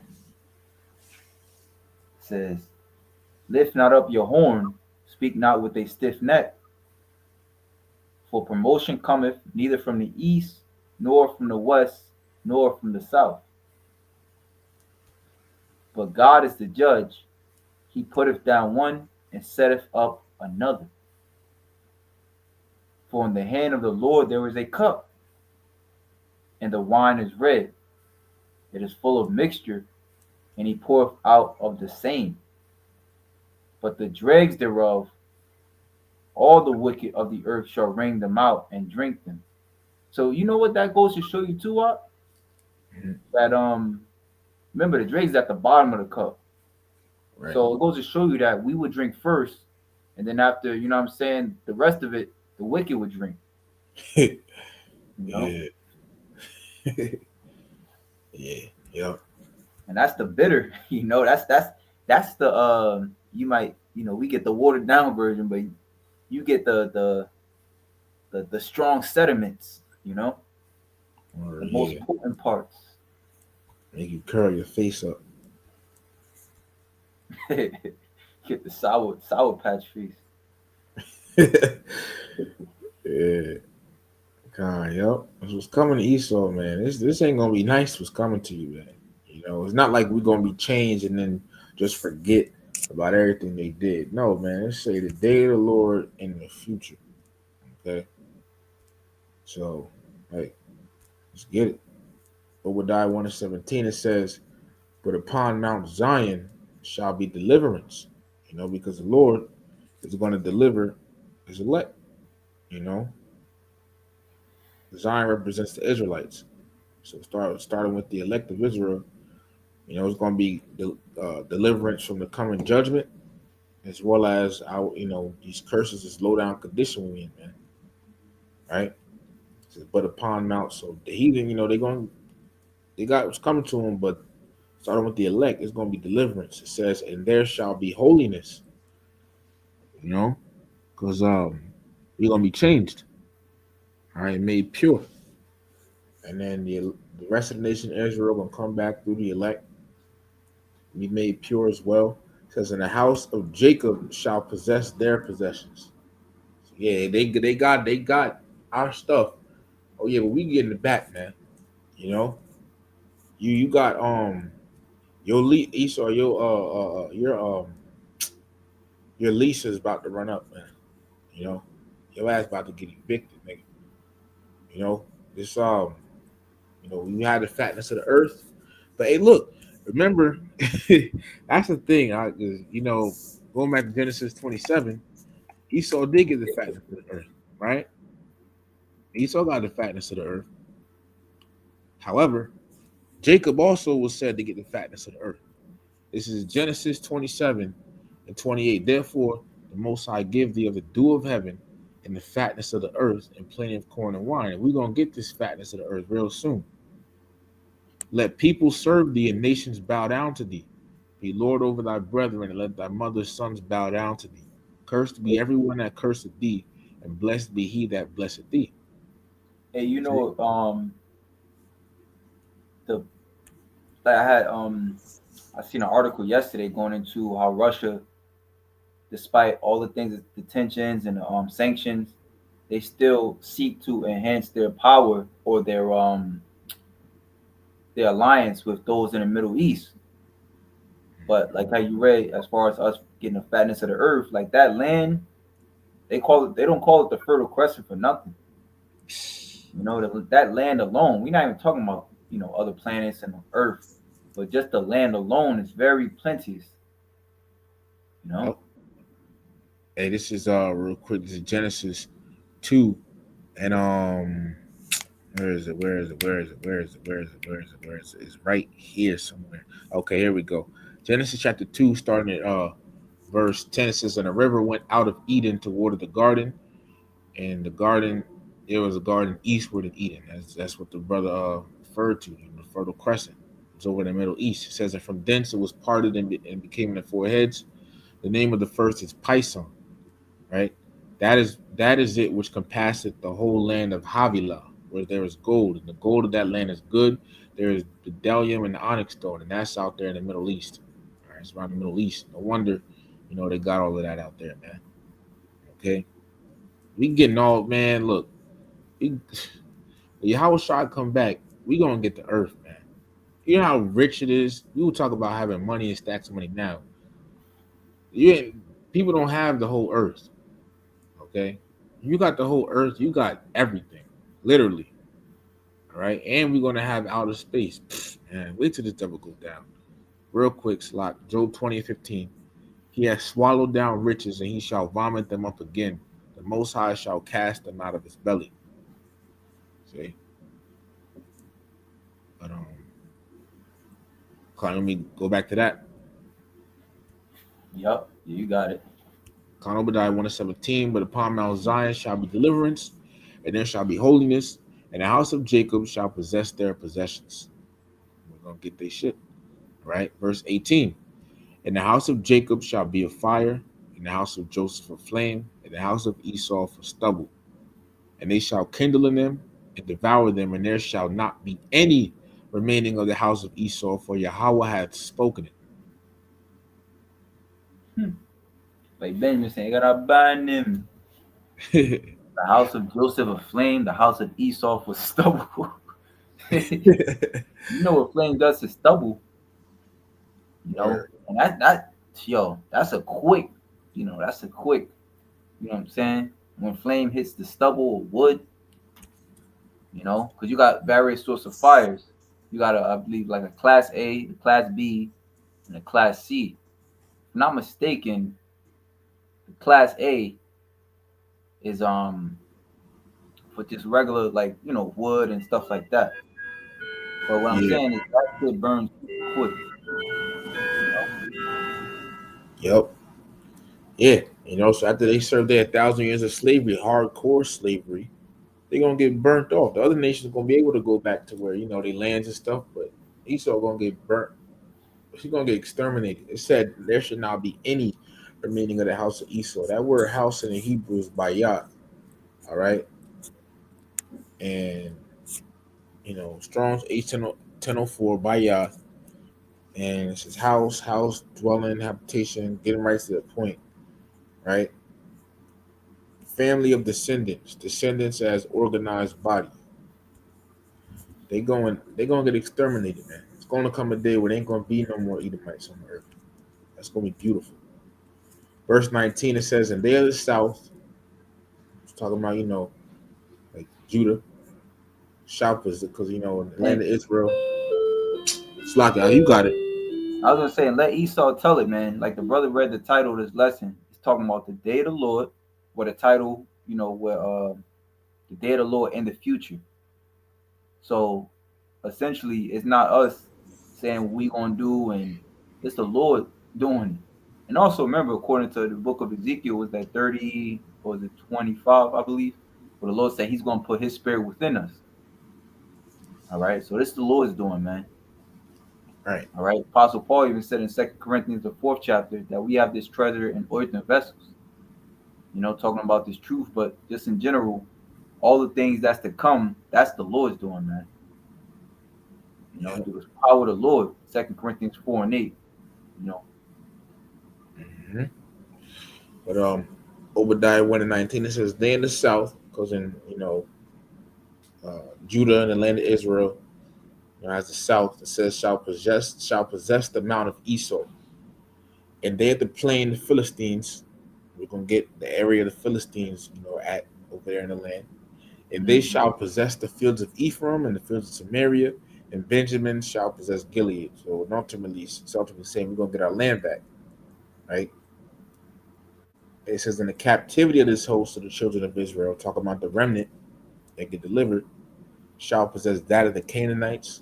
It says, lift not up your horn, speak not with a stiff neck, for promotion cometh neither from the east, nor from the west, nor from the south. But God is the judge. He putteth down one and setteth up another. For in the hand of the Lord there is a cup, and the wine is red. It is full of mixture, and he poureth out of the same. But the dregs thereof, all the wicked of the earth shall wring them out and drink them. So you know what that goes to show you too, what? Mhm. That remember the dregs at the bottom of the cup. Right. So it goes to show you that we would drink first, and then after, what I'm saying, the rest of it, the wicked would drink, you know? Yeah. Yeah. Yep. And that's the bitter, that's the you might, we get the watered down version, but you get the strong sediments, Or the most yeah. potent parts. Make you curl your face up. Get the sour patch face. Yeah. God, yep. That's what's coming to Esau, man. This ain't gonna be nice what's coming to you, man. It's not like we're gonna be changed and then just forget about everything they did. No, man. Let's say the day of the Lord in the future. Okay. So, hey, let's get it. Obadiah 1:17 it says, but upon Mount Zion shall be deliverance, because the Lord is going to deliver his elect, you know. Zion represents the Israelites. So starting with the elect of Israel, it's going to be deliverance from the coming judgment, as well as these curses, this low down condition we're in, man. Right? So, but upon Mount, so the heathen, they got what's coming to them, but starting with the elect, it's going to be deliverance. It says, and there shall be holiness, because we're going to be changed, all right, made pure. And then the rest of the nation of Israel going to come back through the elect, be made pure as well. It says, and the house of Jacob shall possess their possessions. So, yeah, they got our stuff. Oh, yeah, but we getting it back, man, you know. You got Esau, your lease is about to run up, man. You know, your ass about to get evicted, nigga. You know, this we had the fatness of the earth. But hey, look, remember, that's the thing. Going back to Genesis 27, Esau did get the fatness of the earth, right? Esau got the fatness of the earth. However, Jacob also was said to get the fatness of the earth. This is Genesis 27 and 28. Therefore, the Most High give thee of the dew of heaven and the fatness of the earth and plenty of corn and wine. And we're going to get this fatness of the earth real soon. Let people serve thee and nations bow down to thee. Be Lord over thy brethren, and let thy mother's sons bow down to thee. Cursed be everyone that curseth thee, and blessed be he that blesseth thee. Hey, you See? know, the like I had I seen an article yesterday going into how Russia, despite all the things, the tensions and the sanctions, they still seek to enhance their power or their alliance with those in the Middle East. But like how you read, as far as us getting the fatness of the earth, like that land, they don't call it the Fertile Crescent for nothing. You know, that land alone, we're not even talking about, other planets and Earth, but just the land alone is very plenteous, you know? Yep. Hey, this is real quick. This is Genesis 2, and where is it? Where is it? Where is it? Where is it? Where is it? Where is it? Where is it? It's right here somewhere. Okay, here we go. Genesis chapter 2, starting at verse 10. It says, and a river went out of Eden to water the garden, and the garden, there was a garden eastward of Eden. That's what the brother referred to, the Fertile Crescent. It's over in the Middle East. It says, and from thence it was parted and became the four heads. The name of the first is Pison, right? That is it which compasseth the whole land of Havilah, where there is gold, and the gold of that land is good. There is bdellium and the onyx stone, and that's out there in the Middle East. All right, it's around the Middle East. No wonder, they got all of that out there, man. Okay, we getting all, man. Look, we, Yahweh Shai come back, we gonna get the earth, man. You know how rich it is. We will talk about having money and stacks of money now. People don't have the whole earth. Okay, you got the whole earth. You got everything, literally. All right, and we're gonna have outer space. Pfft, man, wait till this devil goes down real quick. Slot Job 20:15. He has swallowed down riches, and he shall vomit them up again. The Most High shall cast them out of his belly. See, but let me go back to that. Yup, you got it. Obadiah 1:17. But upon Mount Zion shall be deliverance, and there shall be holiness, and the house of Jacob shall possess their possessions. We're gonna get this shit. Right? Verse 18. And the house of Jacob shall be a fire, and the house of Joseph a flame, and the house of Esau for stubble. And they shall kindle in them and devour them, and there shall not be any remaining of the house of Esau, for Yahweh hath spoken Hmm. Like Benjamin saying, you gotta bind them. it. The house of Joseph aflame, the house of Esau for stubble. You know what flame does to stubble, Word. and that's a quick, that's a quick, you know what I'm saying? When flame hits the stubble or wood, because you got various sorts of fires. You got I believe, like a class A, the class B, and a class C. If I'm not mistaken, the class A is for just regular, like, wood and stuff like that. But what I'm Yeah. saying is that shit burns quick. You know? Yep. Yeah. So after they served their 1,000 years of slavery, hardcore slavery, they're gonna get burnt off. The other nations gonna be able to go back to where they lands and stuff, but Esau gonna get burnt. He's gonna get exterminated. It said there should not be any remaining of the house of Esau. That word house in the Hebrew is bayat. All right. And Strong's H1004 bayat. And it says house, dwelling, habitation, getting right to the point, right? Family of descendants as organized body. They gonna get exterminated, man. It's going to come a day where there ain't going to be no more Edomites on earth. That's going to be beautiful. Verse 19, it says, and they of the south, it's talking about, like Judah, shoppers, because, in the land of Israel, it's like, you got it. I was gonna say, and let Esau tell it, man. Like the brother read the title of this lesson. It's talking about the day of the Lord, where the title, where the day of the Lord in the future. So essentially, it's not us saying what we gonna do, and it's the Lord doing it. And also remember, according to the book of Ezekiel, was that 30 or was it 25, I believe, where the Lord said He's gonna put His Spirit within us. All right, so this the Lord's doing, man. Right. All right. Apostle Paul even said in 2 Corinthians, the 4th chapter, that we have this treasure in earthen vessels, talking about this truth, but just in general, all the things that's to come, that's the Lord's doing, man. Yep. Through the power of the Lord, 2 Corinthians 4 and 8, Mm-hmm. But Obadiah 1 and 19, it says, they in the south, because in, Judah and the land of Israel, as the south, it says, shall possess the mount of Esau. And they at the plain, the Philistines, we're going to get the area of the Philistines, at over there in the land. And they shall possess the fields of Ephraim and the fields of Samaria, and Benjamin shall possess Gilead. So ultimately, it's ultimately saying we're going to get our land back, right? It says, in the captivity of this host of the children of Israel, talking about the remnant that get delivered, shall possess that of the Canaanites.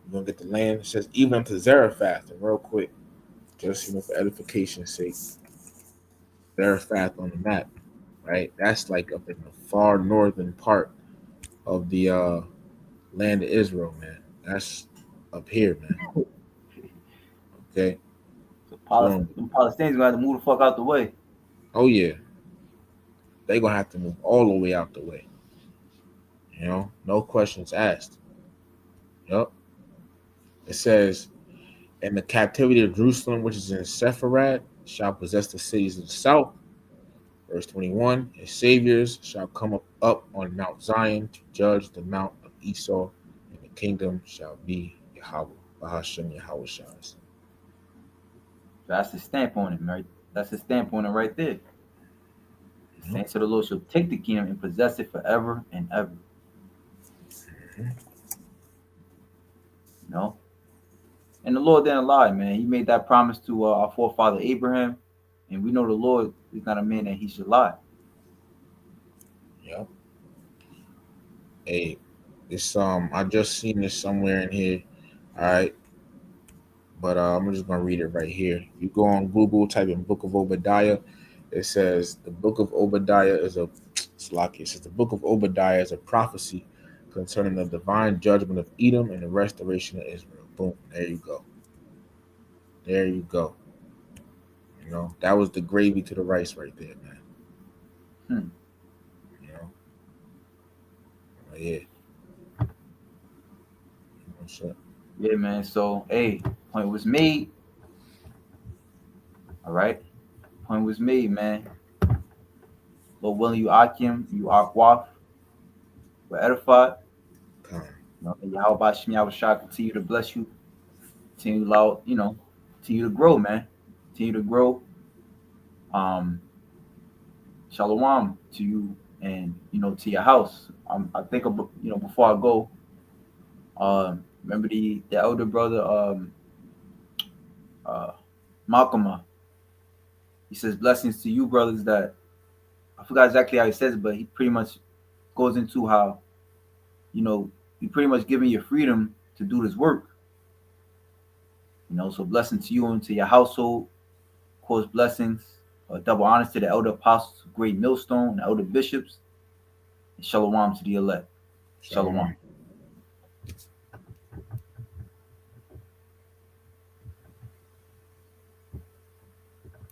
We're going to get the land. It says, even unto Zarephath. And real quick, just for edification's sake, Zarephath on the map, right? That's like up in the far northern part of the land of Israel, man. That's up here, man. Okay. So Boom. the Palestinians gonna have to move the fuck out the way. Oh yeah. They're gonna have to move all the way out the way. No questions asked. Yep. It says, and the captivity of Jerusalem, which is in Sepharad, shall possess the cities of the south. Verse 21, his saviors shall come up on Mount Zion to judge the mount of Esau, and the kingdom shall be Yahweh, Bahashem Yahweh Shaz. That's the stamp on it, right? That's the stamp on it right there. The saints of the Lord shall take the kingdom and possess it forever and ever. You know? And the Lord didn't lie, man. He made that promise to our forefather Abraham, and we know the Lord is not a man that he should lie. Yep. Hey, this I just seen this somewhere in here. All right. But I'm just gonna read it right here. You go on Google, type in Book of Obadiah. It says the Book of Obadiah is a Slocky. It says the Book of Obadiah is a prophecy concerning the divine judgment of Edom and the restoration of Israel. Boom. There you go. There you go. That was the gravy to the rice right there, man. Hmm. Oh, yeah. What's up? Yeah, man. So, hey, point was made. All right. Point was made, man. Lord willing, you Akim, you Akwaf, were edified. Come. And Yahweh Shem Yahweh Shah continue to bless you. Continue to allow, continue to grow, man. Continue to grow. Um, Shalom to you and to your house. I think before I go, remember the elder brother uh Malcolm. He says blessings to you brothers that I forgot exactly how he says it, but he pretty much goes into how you pretty much giving your freedom to do this work. So blessing to you and to your household. Of course, blessings, double honors to the elder apostles, great millstone, the elder bishops, and shalom to the elect. Shalom. Shalom.